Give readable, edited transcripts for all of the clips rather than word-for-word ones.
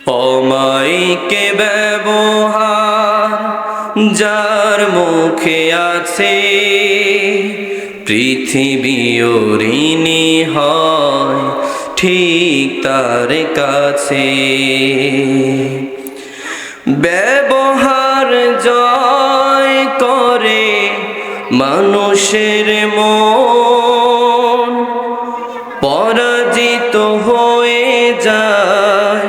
অমায়িকে ব্যবহার যার মুখে আছে, পৃথিবী ঋণী হয় ঠিক তার কাছে। ব্যবহার জয় করে মানুষের মন, পরাজিত হয়ে যায়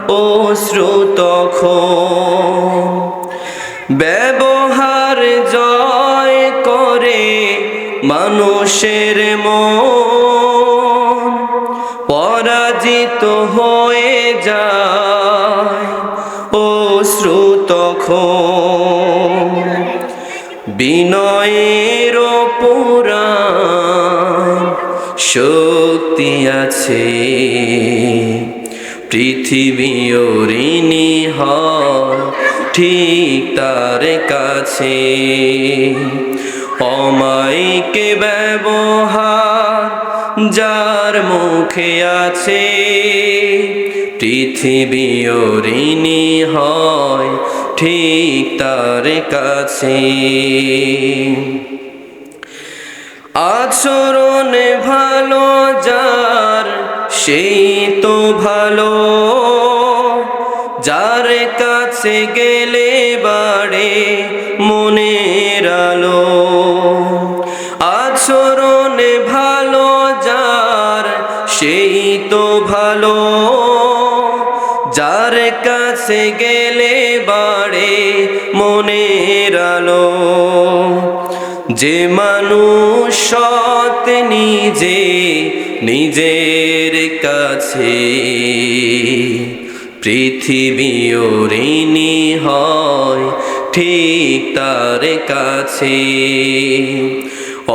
অশ্রু তখন। ব্যবহার জয় করে মানুষের মন, পরাজিত হয়ে যায় অশ্রু তখন। বিনয়ের পুরাণ শক্তি আছে, পৃথিবী ঋণী হয় ঠিক তার কাছে। অমায়িকে ব্যবহার যার মুখে আছে, পৃথিবী ঋণী হয় ঠিক তার কাছে। আচরণ ভালো যার সেই তো ভালো, যার কাছে গেলে বাড়ে মনের আলো। আচরণ ভালো যার সেই তো ভালো, যার কাছে গেলে বাড়ে মনের আলো। যে মানুষ সৎ নিজের কাছে, পৃথিবী ঋণী হয় ঠিক তার কাছে।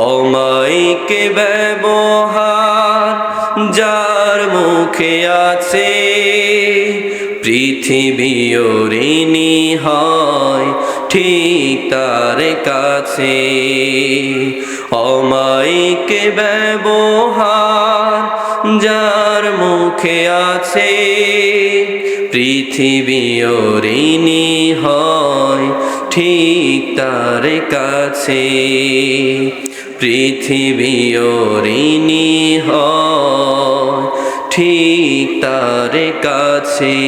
অমায়িকে ব্যবহার যার মুখে আছে, পৃথিবী ঋণী হয় ঠিক তার কাছে। অমায়িকে ব্যবহার যার মুখে আছে, পৃথিবী ঋণী হয় ঠিক তার কাছে। পৃথিবী ঋণী হয় ঠিক তার কাছে।